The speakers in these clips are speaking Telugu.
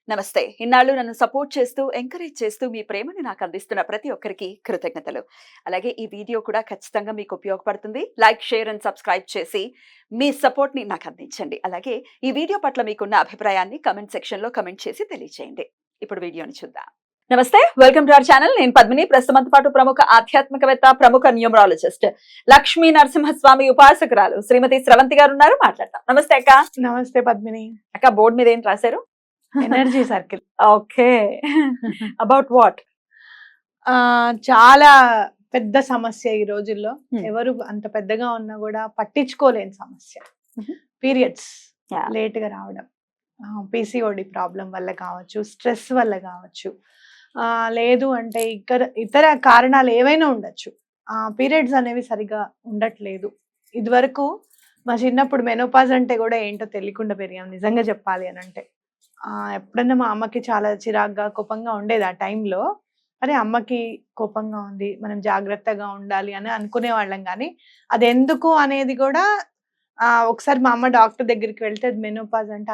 నమస్తే. ఇన్నాళ్ళు నన్ను సపోర్ట్ చేస్తూ, ఎంకరేజ్ చేస్తూ మీ ప్రేమని నాకు అందిస్తున్న ప్రతి ఒక్కరికి కృతజ్ఞతలు. అలాగే ఈ వీడియో కూడా ఖచ్చితంగా మీకు ఉపయోగపడుతుంది. లైక్, షేర్ అండ్ సబ్స్క్రైబ్ చేసి మీ సపోర్ట్‌ని నాకు అందించండి. అలాగే ఈ వీడియో పట్ల మీకున్న అభిప్రాయాన్ని కామెంట్ సెక్షన్‌లో కామెంట్ చేసి తెలియజేయండి. ఇప్పుడు వీడియోని చూద్దాం. నమస్తే, వెల్కమ్ టు అవర్ ఛానల్. నేను పద్మిని. ప్రస్తుతంతో పాటు ప్రముఖ ఆధ్యాత్మికవేత్త, ప్రముఖ న్యూమరాలజిస్ట్, లక్ష్మీ నరసింహస్వామి ఉపాసకురాలు శ్రీమతి స్రవంతి గారు ఉన్నారు. మాట్లాడతాం. నమస్తే అక్క. నమస్తే పద్మిని. అక్క, బోర్డు మీద ఏం రాశారు? Energy circle. Okay. About what? చాలా పెద్ద సమస్య ఈ రోజుల్లో. ఎవరు అంత పెద్దగా ఉన్నా కూడా పట్టించుకోలేని సమస్య. పీరియడ్స్ లేట్ గా రావడం, పిసిఓడి ప్రాబ్లం వల్ల కావచ్చు, స్ట్రెస్ వల్ల కావచ్చు, లేదు అంటే ఇతర కారణాలు ఏవైనా ఉండొచ్చు. పీరియడ్స్ అనేవి సరిగా ఉండట్లేదు. ఇదివరకు మా చిన్నప్పుడు మెనోపాజ్ అంటే కూడా ఏంటో తెలియకుండా పెరిగాం, నిజంగా చెప్పాలి అని అంటే. ఎప్పుడన్నా మా అమ్మకి చాలా చిరాగ్గా, కోపంగా ఉండేది ఆ టైంలో. అరే, అమ్మకి కోపంగా ఉంది, మనం జాగ్రత్తగా ఉండాలి అని అనుకునే వాళ్ళం. కానీ అది ఎందుకు అనేది కూడా ఒకసారి మా అమ్మ డాక్టర్ దగ్గరికి వెళ్తే అది మెనోపాజ్ అంటే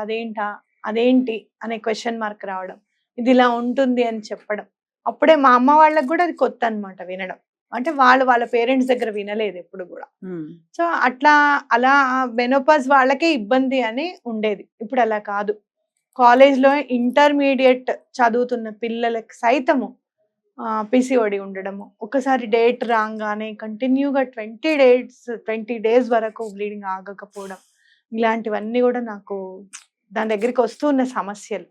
అదేంటి అనే క్వశ్చన్ మార్క్ రావడం, ఇది ఇలా ఉంటుంది అని చెప్పడం. అప్పుడే మా అమ్మ వాళ్ళకి కూడా అది కొత్త అనమాట వినడం. అంటే వాళ్ళ పేరెంట్స్ దగ్గర వినలేదు ఎప్పుడు కూడా. సో అలా మెనోపాజ్ వాళ్ళకే ఇబ్బంది అని ఉండేది. ఇప్పుడు అలా కాదు. కాలేజ్లో ఇంటర్మీడియట్ చదువుతున్న పిల్లలకి సైతము పిసిఓడి ఉండడము, ఒకసారి డేట్ రాగానే కంటిన్యూగా 20 days వరకు బ్లీడింగ్ ఆగకపోవడం, ఇలాంటివన్నీ కూడా నాకు దాని దగ్గరికి వస్తున్న సమస్యలు.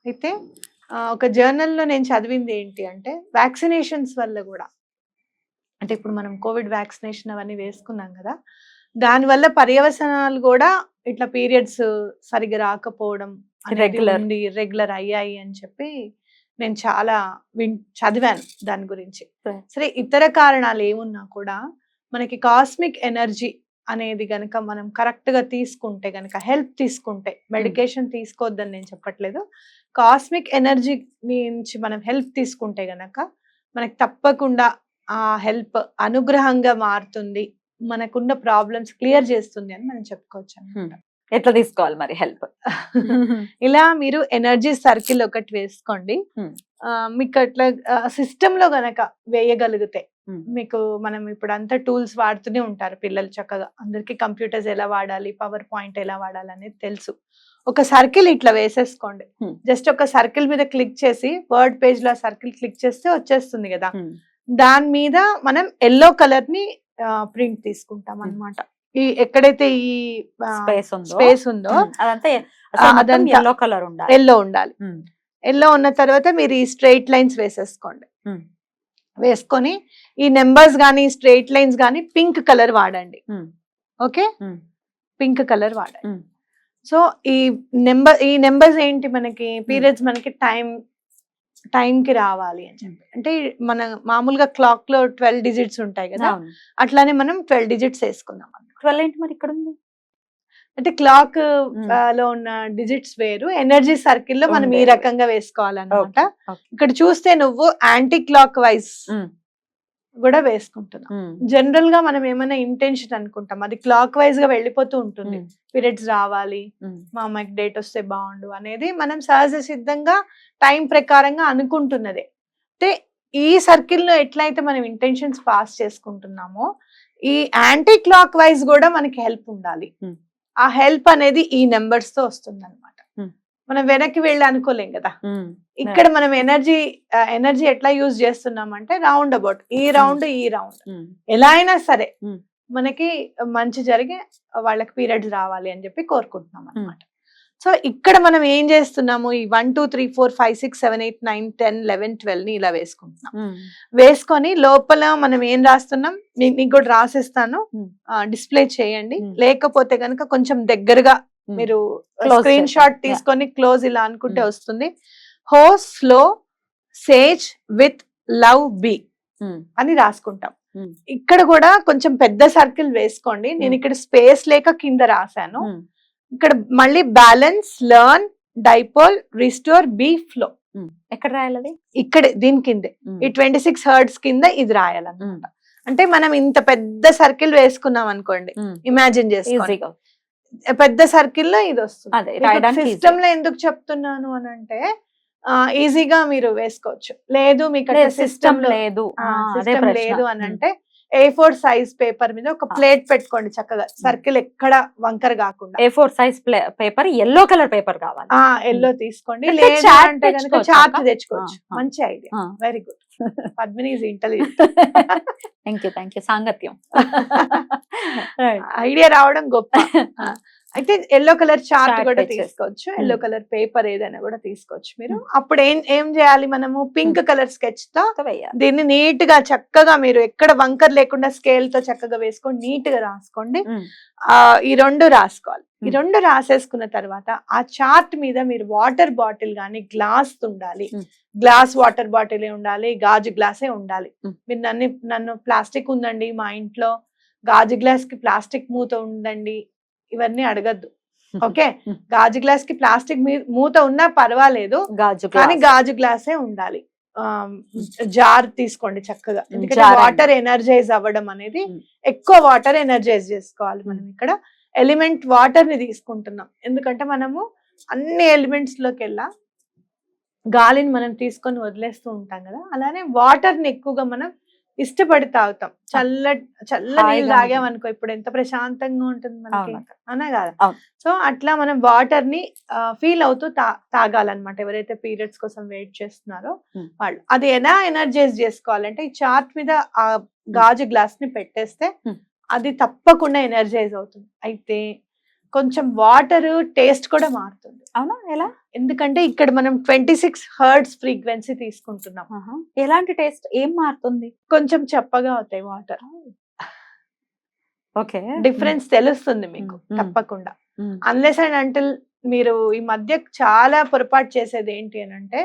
అయితే ఒక జర్నల్లో నేను చదివింది ఏంటి అంటే, వ్యాక్సినేషన్స్ వల్ల కూడా, అంటే ఇప్పుడు మనం కోవిడ్ వ్యాక్సినేషన్ అవన్నీ వేసుకున్నాం కదా, దానివల్ల పర్యవసనాలు కూడా ఇట్లా పీరియడ్స్ సరిగ్గా రాకపోవడం, ఇర్రెగ్యులర్ అయ్యాయి అని చెప్పి నేను చాలా చదివాను దాని గురించి. సరే, ఇతర కారణాలు ఏమున్నా కూడా మనకి కాస్మిక్ ఎనర్జీ అనేది గనక మనం కరెక్ట్ గా తీసుకుంటే గనక, హెల్ప్ తీసుకుంటే, మెడికేషన్ తీసుకోవద్దని నేను చెప్పట్లేదు, కాస్మిక్ ఎనర్జీ నుంచి మనం హెల్ప్ తీసుకుంటే గనక మనకి తప్పకుండా ఆ హెల్ప్ అనుగ్రహంగా మారుతుంది, మనకున్న ప్రాబ్లమ్స్ క్లియర్ చేస్తుంది అని మనం చెప్పుకోవచ్చు అన్నమాట. ఎట్లా తీసుకోవాలి మరి హెల్ప్? ఇలా మీరు ఎనర్జీ సర్కిల్ ఒకటి వేసుకోండి. మీకు అట్లా సిస్టమ్ లో గనక వేయగలిగితే, మీకు మనం ఇప్పుడు అంతా టూల్స్ వాడుతూనే ఉంటారు పిల్లలు చక్కగా, అందరికి కంప్యూటర్స్ ఎలా వాడాలి, పవర్ పాయింట్ ఎలా వాడాలి అనేది తెలుసు. ఒక సర్కిల్ ఇట్లా వేసేసుకోండి. జస్ట్ ఒక సర్కిల్ మీద క్లిక్ చేసి, వర్డ్ పేజ్ లో సర్కిల్ క్లిక్ చేస్తే వచ్చేస్తుంది కదా. దాని మీద మనం ఎల్లో కలర్ ని ప్రింట్ తీసుకుంటాం అన్నమాట. ఈ ఎక్కడైతే ఈ స్పేస్ ఉందో అదంతా ఎల్లో ఉండాలి. ఎల్లో ఉన్న తర్వాత మీరు ఈ స్ట్రైట్ లైన్స్ వేసేసుకోండి. వేసుకొని ఈ నెంబర్స్ గానీ, స్ట్రైట్ లైన్స్ గానీ పింక్ కలర్ వాడండి. ఓకే, పింక్ కలర్ వాడండి. సో ఈ నెంబర్స్ ఏంటి, మనకి పీరియడ్స్ మనకి టైం కి రావాలి అని చెప్పి. అంటే మన మామూలుగా క్లాక్ లో 12 digits ఉంటాయి కదా, అట్లానే మనం 12 digits వేసుకుందాం. 12 ఏంటి మరి ఇక్కడ ఉంది? అంటే క్లాక్ లో ఉన్న డిజిట్స్ వేరు, ఎనర్జీ సర్కిల్ లో మనం ఈ రకంగా వేసుకోవాలన్నమాట. ఇక్కడ చూస్తే నువ్వు యాంటీ క్లాక్ వైజ్ కూడా వేసుకుంటున్నాం. జనరల్ గా మనం ఏమైనా ఇంటెన్షన్ అనుకుంటాం, అది క్లాక్ వైజ్ గా వెళ్ళిపోతూ ఉంటుంది. పీరియడ్స్ రావాలి, మా అమ్మాయికి డేట్ వస్తే బాగుండు అనేది మనం సహజ సిద్ధంగా టైం ప్రకారంగా అనుకుంటున్నదే. అంటే ఈ సర్కిల్ లో ఎట్లయితే మనం ఇంటెన్షన్స్ పాస్ చేసుకుంటున్నామో, ఈ యాంటీ క్లాక్ వైజ్ కూడా మనకి హెల్ప్ ఉండాలి. ఆ హెల్ప్ అనేది ఈ నెంబర్స్ తో వస్తుంది అనమాట. మనం వెనక్కి వెళ్ళి అనుకోలేం కదా. ఇక్కడ మనం ఎనర్జీ ఎట్లా యూజ్ చేస్తున్నాం అంటే, రౌండ్ అబౌట్ ఈ రౌండ్ ఎలా అయినా సరే మనకి మంచి జరిగి వాళ్ళకి పీరియడ్స్ రావాలి అని చెప్పి కోరుకుంటున్నాం అనమాట. సో ఇక్కడ మనం ఏం చేస్తున్నాము, ఈ 1 2 3 4 5 6 7 8 9 10 11 12 ని ఇలా వేసుకుంటున్నాం. వేసుకొని లోపల మనం ఏం రాస్తున్నాం మీకు కూడా రాసిస్తాను, డిస్ప్లే చేయండి. లేకపోతే కనుక కొంచెం దగ్గరగా మీరు స్క్రీన్ షాట్ తీసుకొని క్లోజ్ ఇలా అనుకుంటే వస్తుంది. హోస్ లో సేజ్ విత్ లవ్ బి అని రాసుకుంటాం. ఇక్కడ కూడా కొంచెం పెద్ద సర్కిల్ వేసుకోండి. నేను ఇక్కడ స్పేస్ లేక కింద రాశాను. ఇక్కడ మళ్ళీ balance, learn, dipole, restore, B, flow. ఎక్కడ రాయాలి? ఇక్కడ దీని కిందే ఈ 26 hertz కింద ఇది రాయాలన్నమాట. అంటే మనం ఇంత పెద్ద సర్కిల్ వేసుకున్నాం అనుకోండి, ఇమాజిన్ చేసుకోండి. పెద్ద సర్కిల్లో ఇది వస్తుంది. అదే రాయడానికి సిస్టమ్ లో ఎందుకు చెప్తున్నాను అని అంటే ఈజీగా మీరు వేసుకోవచ్చు. లేదు మీకు అట్లా సిస్టమ్ సిస్టమ్ లో లేదు అదే సిస్టమ్ ప్రశ్న. లేదు అని అంటే A4 సైజ్ పేపర్ మీద ఒక ప్లేట్ పెట్టుకోండి చక్కగా, సర్కిల్ ఎక్కడ వంకర కాకుండా. A4 size paper, yellow colour paper కావాలి. ఎల్లో తీసుకోండి. అయితే లేదు chart అంటే కనుక తెచ్చుకోవచ్చా చార్ట్ అక్క? తెచ్చుకోవచ్చు. మంచి idea, very good. Padmini is intelligent. Thank you సాంగత్యం. ఐడియా రావడం గొప్ప. అయితే ఎల్లో కలర్ చార్ట్ Chart కూడా తెచ్చేసి. తీసుకోవచ్చు, ఎల్లో కలర్ పేపర్ ఏదైనా కూడా తీసుకోవచ్చు మీరు. అప్పుడు ఏం చేయాలి, మనము పింక్ కలర్ స్కెచ్ తో దీన్ని నీట్ గా చక్కగా మీరు ఎక్కడ వంకర్ లేకుండా స్కేల్ తో చక్కగా వేసుకొని నీట్ గా రాసుకోండి. ఈ రెండు రాసుకోవాలి. ఈ రెండు రాసేసుకున్న తర్వాత ఆ చార్ట్ మీద మీరు వాటర్ బాటిల్ గానీ గ్లాస్ ఉండాలి. గ్లాస్ వాటర్ బాటిల్ ఉండాలి, గాజు గ్లాసే ఉండాలి. మీరు నన్ను ప్లాస్టిక్ ఉందండి మా ఇంట్లో, గాజు గ్లాస్ కి ప్లాస్టిక్ మూత ఉందండి, ఇవన్నీ అడగద్దు. ఓకే, గాజు గ్లాస్ కి ప్లాస్టిక్ మూత ఉన్నా పర్వాలేదు, కానీ గాజు గ్లాసే ఉండాలి. జార్ తీసుకోండి చక్కగా, ఎందుకంటే వాటర్ ఎనర్జైజ్ అవ్వడం అనేది, ఎక్కువ వాటర్ ఎనర్జైజ్ చేసుకోవాలి. మనం ఇక్కడ ఎలిమెంట్ వాటర్ ని తీసుకుంటున్నాం, ఎందుకంటే మనము అన్ని ఎలిమెంట్స్ లోకి వెళ్ళా గాలిని మనం తీసుకొని వదిలేస్తూ ఉంటాం కదా, అలానే వాటర్ ని ఎక్కువగా మనం ఇష్టపడి తాగుతాం. చల్ల నీళ్ళు తాగామనుకో ఇప్పుడు ఎంత ప్రశాంతంగా ఉంటుంది మనకి, అనే కదా. సో అట్లా మనం వాటర్ ని ఫీల్ అవుతూ తాగాలన్నమాట. ఎవరైతే పీరియడ్స్ కోసం వెయిట్ చేస్తున్నారో వాళ్ళు అది ఎలా ఎనర్జైజ్ చేసుకోవాలంటే, ఈ చార్ట్ మీద ఆ గాజు గ్లాస్ ని పెట్టేస్తే అది తప్పకుండా ఎనర్జైజ్ అవుతుంది. అయితే కొంచెం వాటర్ టేస్ట్ కూడా మారుతుంది. అవునా, ఎలా? ఎందుకంటే ఇక్కడ మనం 26 హెర్ట్జ్ ఫ్రీక్వెన్సీ తీసుకుంటున్నాం. ఎలాంటి టేస్ట్, ఏం మారుతుంది? కొంచెం చప్పగా అవుతాయి వాటర్. ఓకే, డిఫరెన్స్ తెలుస్తుంది మీకు తప్పకుండా. అన్లెస్ అండ్ అంటిల్ మీరు ఈ మధ్య చాలా పొరపాటు చేసేది ఏంటి అని అంటే,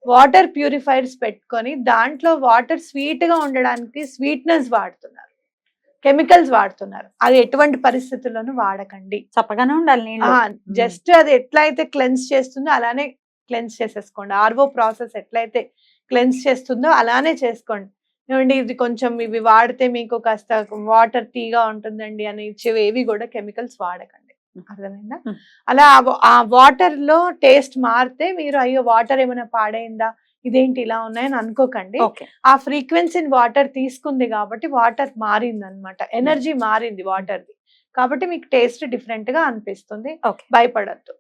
వాటర్ ప్యూరిఫైర్స్ పెట్టుకొని దాంట్లో వాటర్ స్వీట్ గా ఉండడానికి స్వీట్నెస్ వాడుతున్నారు, కెమికల్స్ వాడుతున్నారు. అది ఎటువంటి పరిస్థితుల్లోనూ వాడకండి. చప్పగానే ఉండాలి. జస్ట్ అది ఎట్లయితే క్లెన్స్ చేస్తుందో అలానే క్లెన్స్ చేసేసుకోండి. ఆర్ఓ ప్రాసెస్ ఎట్లయితే క్లెన్స్ చేస్తుందో అలానే చేసుకోండి. ఏమండి ఇది కొంచెం ఇవి వాడితే మీకు కాస్త వాటర్ టీగా ఉంటుందండి అని ఇచ్చేవి ఏవి కూడా కెమికల్స్ వాడకండి. అర్థమైందా? అలా ఆ వాటర్ లో టేస్ట్ మారితే మీరు అయ్యో వాటర్ ఏమైనా పాడైందా, ఇదేంటి ఇలా ఉన్నాయని అనుకోకండి. ఆ ఫ్రీక్వెన్సీని వాటర్ తీసుకుంది కాబట్టి వాటర్ మారింది అనమాట, ఎనర్జీ మారింది వాటర్ ది, కాబట్టి మీకు టేస్ట్ డిఫరెంట్ గా అనిపిస్తుంది. భయపడద్దు.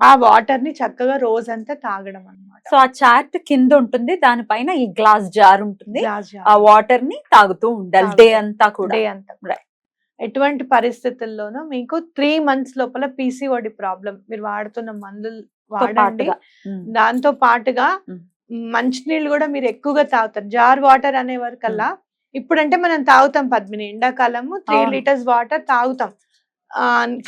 ఆ వాటర్ ని చక్కగా రోజంతా తాగడం అన్నమాట. సో ఆ చార్ట్ కింద ఉంటుంది, దానిపైన ఈ గ్లాస్ జార్ ఉంటుంది, ఆ వాటర్ ని తాగుతూ ఉండాలి డే అంతా కూడా. డే అంతా ఎటువంటి పరిస్థితుల్లోనూ మీకు 3 months లోపల పీసీఓడి ప్రాబ్లం మీరు వాడుతున్న మందులు వాడండి. దాంతో పాటుగా మంచినీళ్ళు కూడా మీరు ఎక్కువగా తాగుతారు. జార్ వాటర్ అనే వరకల్లా ఇప్పుడంటే మనం తాగుతాం పద్మిని, ఎండాకాలము 3 liters వాటర్ తాగుతాం.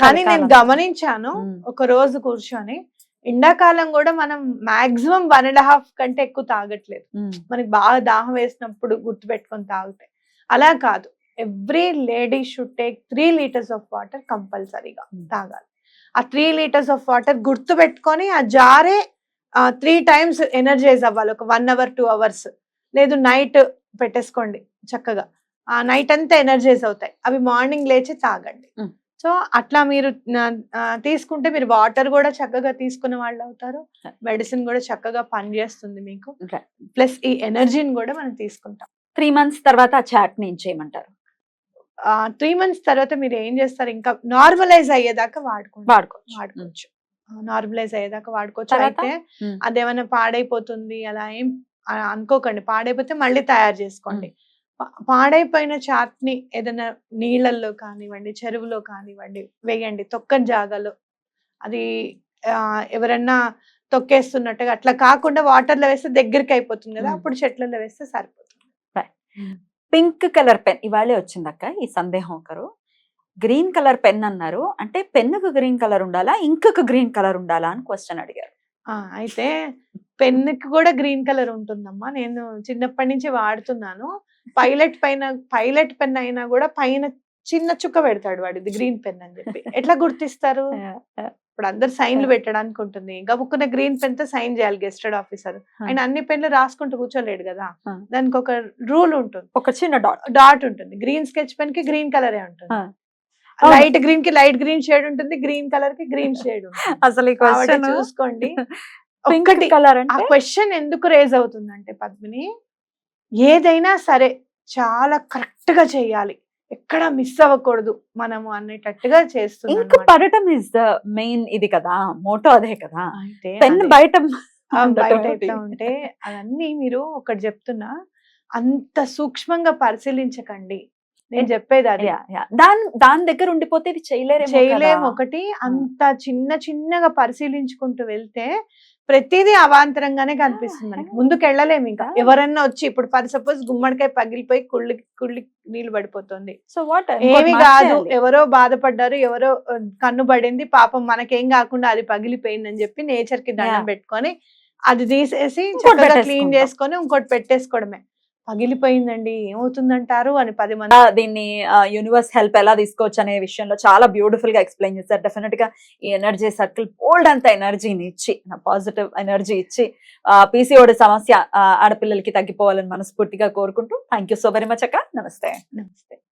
కానీ నేను గమనించాను ఒక రోజు కూర్చొని, ఎండాకాలం కూడా మనం మాక్సిమం 1.5 కంటే ఎక్కువ తాగట్లేదు. మనకి బాగా దాహం వేసినప్పుడు గుర్తు పెట్టుకొని తాగితే. అలా కాదు, every lady should take 3 liters of water కంపల్సరీగా తాగాలి. ఆ 3 liters ఆఫ్ వాటర్ గుర్తు పెట్టుకొని ఆ జారే 3 times ఎనర్జైజ్ అవ్వాలి. ఒక 1 hour 2 hours, లేదు నైట్ పెట్టేసుకోండి చక్కగా, ఆ నైట్ అంతా ఎనర్జైజ్ అవుతాయి. అవి మార్నింగ్ లేచి తాగండి. సో అట్లా మీరు తీసుకుంటే మీరు వాటర్ కూడా చక్కగా తీసుకున్న వాళ్ళు అవుతారు, మెడిసిన్ కూడా చక్కగా పనిచేస్తుంది మీకు, ప్లస్ ఈ ఎనర్జీని కూడా మనం తీసుకుంటాం. 3 months తర్వాత ఆ చాట్ ని ఏం చేయమంటారు? 3 months తర్వాత మీరు ఏం చేస్తారు, ఇంకా నార్మలైజ్ అయ్యేదాకా వాడుకోవచ్చు. నార్మలైజ్ అయ్యేదాకా వాడుకోవచ్చు. అయితే అదేమైనా పాడైపోతుంది అలా ఏం అనుకోకండి. పాడైపోతే మళ్ళీ తయారు చేసుకోండి. పాడైపోయిన చాట్ ని ఏదైనా నీళ్ళల్లో కానివ్వండి, చెరువులో కానివ్వండి వేయండి, తొక్కని జాగాలో. అది ఎవరన్నా తొక్కేస్తున్నట్టుగా అట్లా కాకుండా వాటర్ లో వేస్తే దగ్గరికి అయిపోతుంది కదా, అప్పుడు చెట్లలో వేస్తే సరిపోతుంది. పింక్ కలర్ పెన్ ఇవాళే వచ్చిందక్క ఈ సందేహం. ఒకరు గ్రీన్ కలర్ పెన్ అన్నారు, అంటే పెన్నుకు గ్రీన్ కలర్ ఉండాలా, ఇంకుకు గ్రీన్ కలర్ ఉండాలా అని క్వశ్చన్ అడిగారు. అయితే పెన్నుకి కూడా గ్రీన్ కలర్ ఉంటుందమ్మా. నేను చిన్నప్పటి నుంచి వాడుతున్నాను. పైలట్ పెన్ అయినా కూడా పైన చిన్న చుక్క పెడతాడు వాడు, ఇది గ్రీన్ పెన్ అని చెప్పి. ఎట్లా గుర్తిస్తారు? ఇప్పుడు అందరు సైన్లు పెట్టడానికి ఉంటుంది, గబుక్కున్న గ్రీన్ పెన్ తో సైన్ చేయాలి గెస్టెడ్ ఆఫీసర్. ఆయన అన్ని పెన్లు రాసుకుంటూ కూర్చోలేడు కదా, దానికి ఒక రూల్ ఉంటుంది, ఒక చిన్న డాట్ ఉంటుంది. గ్రీన్ స్కెచ్ పెన్ కి గ్రీన్ కలరే ఉంటుంది. అవును. లైట్ గ్రీన్ కి లైట్ గ్రీన్ షేడ్ ఉంటుంది, గ్రీన్ కలర్ కి గ్రీన్ షేడ్ ఉంటుంది. అసలు ఈ కాబట్టి క్వశ్చన్ చూసుకోండి. పింక్ ఒక్కటి కలర్ ఆ అంటే క్వశ్చన్ ఎందుకు రేజ్ అవుతుందంటే పద్మిని, ఏదైనా సరే చాలా కరెక్ట్ గా చేయాలి, ఎక్కడ మిస్ అవ్వకూడదు మనము అనేటట్టుగా చేస్తుంది ఇంక్ పడటం ఇస్ ద మెయిన్ ఇది కదా, మోటో అదే కదా. అయితే పెన్ అదే. బయట బయట ఉండటం ఎట్లా ఏంటి? ఉంటే అవన్నీ మీరు ఒకటి చెప్తున్నా, అంత సూక్ష్మంగా పరిశీలించకండి. నేను చెప్పేది అది. దాని దగ్గర ఉండిపోతే ఇది చేయలేము చేయలేము. ఒకటి అంత చిన్న చిన్నగా పరిశీలించుకుంటూ వెళ్తే ప్రతిదీ అవాంతరంగానే కనిపిస్తుంది మనకి. ముందుకు వెళ్ళలేము ఇంకా. Yeah. ఎవరన్నా వచ్చి ఇప్పుడు ఫర్ సపోజ్ గుమ్మడికాయ పగిలిపోయి కుళ్ళి నీళ్లు పడిపోతుంది. సో వాట్ ఏమి కాదు, ఎవరో బాధపడ్డారు, ఎవరో కన్ను పడింది, పాపం మనకేం కాకుండా అది పగిలిపోయింది అని చెప్పి నేచర్ కి దండం Yeah. పెట్టుకొని అది తీసేసి ఇంకోటి చక్కగా క్లీన్ పెట్టేసుకుంటాం. చేసుకొని ఇంకోటి పెట్టేసుకోవడమే. పగిలిపోయిందండి ఏమవుతుందంటారు అని 10 మంది దీన్ని యూనివర్స్ హెల్ప్ ఎలా తీసుకోవచ్చు అనే విషయంలో చాలా బ్యూటిఫుల్ గా ఎక్స్ప్లెయిన్ చేశారు. డెఫినెట్ గా ఈ ఎనర్జీ సర్కిల్ బోల్డ్ అంత ఎనర్జీని ఇచ్చి, పాజిటివ్ ఎనర్జీ ఇచ్చి పీసీఓడి సమస్య ఆడపిల్లలకి తగ్గిపోవాలని మనస్ఫూర్తిగా కోరుకుంటూ thank you so very much అక్క. నమస్తే. నమస్తే.